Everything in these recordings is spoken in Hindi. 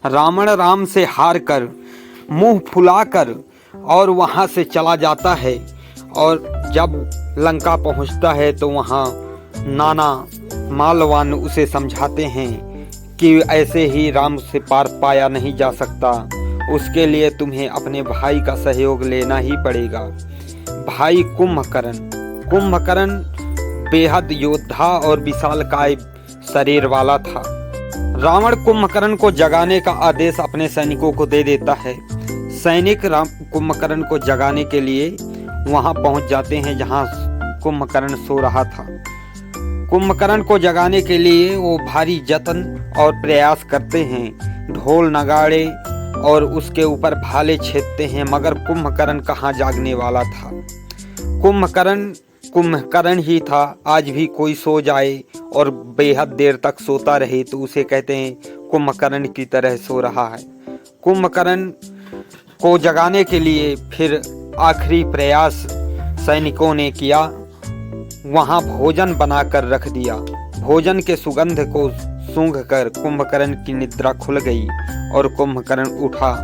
रावण राम से हार कर मुंह फुलाकर और वहाँ से चला जाता है। और जब लंका पहुँचता है तो वहाँ नाना मालवान उसे समझाते हैं कि ऐसे ही राम से पार पाया नहीं जा सकता, उसके लिए तुम्हें अपने भाई का सहयोग लेना ही पड़ेगा। भाई कुंभकर्ण बेहद योद्धा और विशालकाय शरीर वाला था। रावण कुंभकर्ण को जगाने का आदेश अपने सैनिकों को दे देता है। सैनिक कुंभकर्ण को जगाने के लिए वहां पहुंच जाते हैं जहां कुंभकर्ण सो रहा था। कुंभकर्ण को जगाने के लिए वो भारी जतन और प्रयास करते हैं, ढोल नगाड़े और उसके ऊपर भाले छेदते हैं, मगर कुंभकर्ण कहाँ जागने वाला था। कुंभकर्ण ही था। आज भी कोई सो जाए और बेहद देर तक सोता रहे तो उसे कहते हैं कुंभकर्ण की तरह सो रहा है। कुंभकर्ण को जगाने के लिए फिर आखिरी प्रयास सैनिकों ने किया। वहां भोजन बनाकर रख दिया। भोजन के सुगंध को सूंघकर कुंभकर्ण की निद्रा खुल गई और कुंभकर्ण उठा।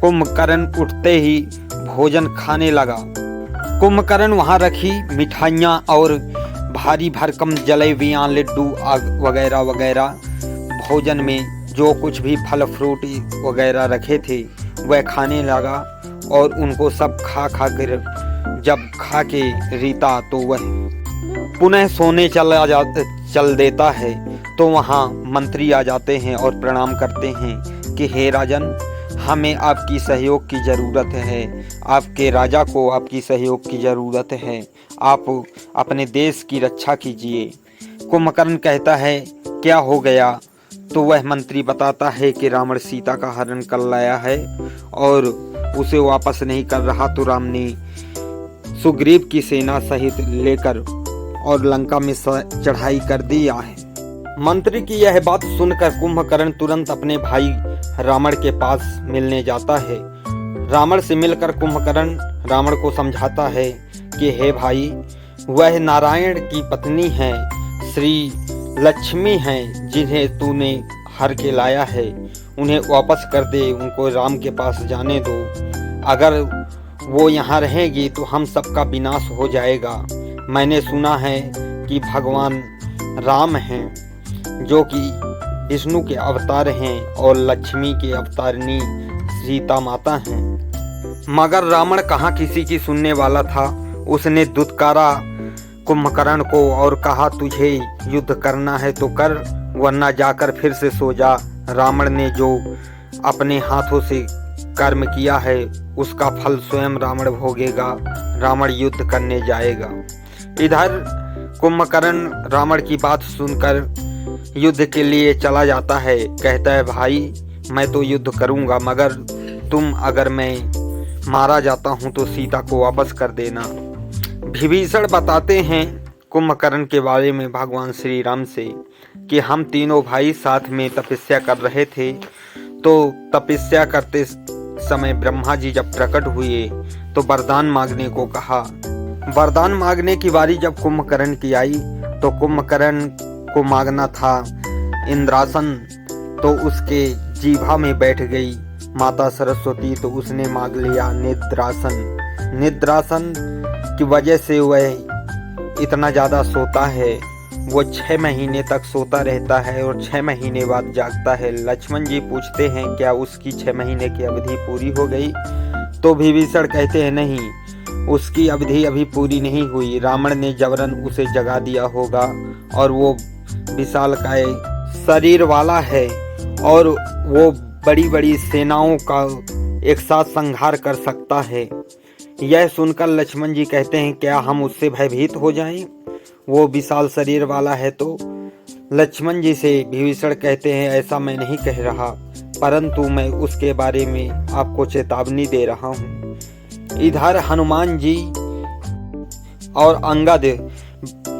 कुंभकर्ण उठते ही भोजन खाने लगा। कुंभकर्ण वहां रखी मिठाइयाँ और भारी भरकम जलेबियाँ, लड्डू वगैरह वगैरह भोजन में जो कुछ भी फल फ्रूट वगैरह रखे थे वह खाने लगा। और उनको सब खा कर जब खा के रीता तो वह पुनः सोने चल देता है। तो वहाँ मंत्री आ जाते हैं और प्रणाम करते हैं कि हे राजन, हमें आपकी सहयोग की ज़रूरत है। आपके राजा को आपकी सहयोग की ज़रूरत है। आप अपने देश की रक्षा कीजिए। कुंभकर्ण कहता है क्या हो गया? तो वह मंत्री बताता है कि रावण सीता का हरण कर लाया है और उसे वापस नहीं कर रहा। तो राम ने सुग्रीव की सेना सहित लेकर और लंका में चढ़ाई कर दिया है। मंत्री की यह बात सुनकर कुंभकर्ण तुरंत अपने भाई रावण के पास मिलने जाता है। रावण से मिलकर कुंभकर्ण रावण को समझाता है कि हे भाई, वह नारायण की पत्नी है, श्री लक्ष्मी हैं, जिन्हें तूने हर के लाया है, उन्हें वापस कर दे, उनको राम के पास जाने दो। अगर वो यहाँ रहेगी तो हम सबका विनाश हो जाएगा। मैंने सुना है कि भगवान राम हैं जो कि विष्णु के अवतार हैं और लक्ष्मी के अवतारिणी सीता माता हैं। मगर रावण कहाँ किसी की सुनने वाला था। उसने दुत्कारा कुंभकर्ण को और कहा तुझे युद्ध करना है तो कर, वरना जाकर फिर से सो जा। रावण ने जो अपने हाथों से कर्म किया है उसका फल स्वयं रावण भोगेगा। रावण युद्ध करने जाएगा। इधर कुंभकर्ण रावण की बात सुनकर युद्ध के लिए चला जाता है। कहता है भाई, मैं तो युद्ध करूंगा, मगर तुम अगर मैं मारा जाता हूं तो सीता को वापस कर देना। विभीषण बताते हैं कुंभकर्ण के बारे में भगवान श्री राम से कि हम तीनों भाई साथ में तपस्या कर रहे थे। तो तपस्या करते समय ब्रह्मा जी जब प्रकट हुए तो वरदान मांगने को कहा। वरदान मांगने की बारी जब कुंभकर्ण की आई तो कुंभकर्ण को मांगना था इंद्रासन, तो उसके जीभा में बैठ गई माता सरस्वती, तो उसने मांग लिया निद्रासन। निद्रासन की वजह से वह इतना ज़्यादा सोता है। वो 6 महीने तक सोता रहता है और 6 महीने बाद जागता है। लक्ष्मण जी पूछते हैं क्या उसकी 6 महीने की अवधि पूरी हो गई? तो विभीषण कहते हैं नहीं, उसकी अवधि अभी पूरी नहीं हुई। रावण ने जबरन उसे जगा दिया होगा और वो विशालकाय शरीर वाला है और वो बड़ी बड़ी सेनाओं का एक साथ संहार कर सकता है। यह सुनकर लक्ष्मण जी कहते हैं क्या हम उससे भयभीत हो जाएं? वो विशाल शरीर वाला है। तो लक्ष्मण जी से विभीषण कहते हैं ऐसा मैं नहीं कह रहा, परंतु मैं उसके बारे में आपको चेतावनी दे रहा हूँ। इधर हनुमान जी और अंगद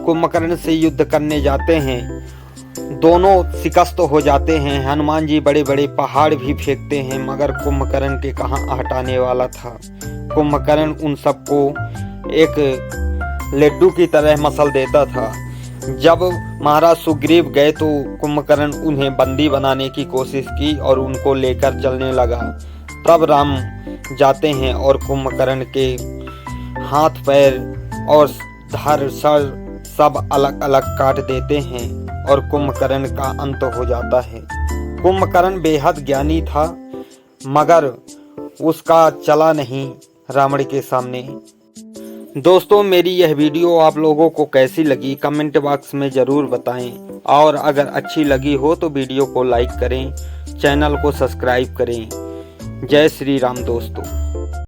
कुंभकर्ण से युद्ध करने जाते हैं। दोनों शिकस्त हो जाते हैं। हनुमान जी बड़े बड़े पहाड़ भी फेंकते हैं, मगर कुंभकर्ण के कहाँ हटाने वाला था। कुंभकर्ण उन सबको एक लड्डू की तरह मसल देता था। जब महाराज सुग्रीव गए तो कुंभकर्ण उन्हें बंदी बनाने की कोशिश की और उनको लेकर चलने लगा। तब राम जाते हैं और कुंभकर्ण के हाथ पैर और धड़ सर सब अलग अलग काट देते हैं और कुंभकर्ण का अंत हो जाता है। कुंभकर्ण बेहद ज्ञानी था, मगर उसका चला नहीं रावण के सामने। दोस्तों, मेरी यह वीडियो आप लोगों को कैसी लगी कमेंट बॉक्स में ज़रूर बताएं, और अगर अच्छी लगी हो तो वीडियो को लाइक करें, चैनल को सब्सक्राइब करें। जय श्री राम दोस्तों।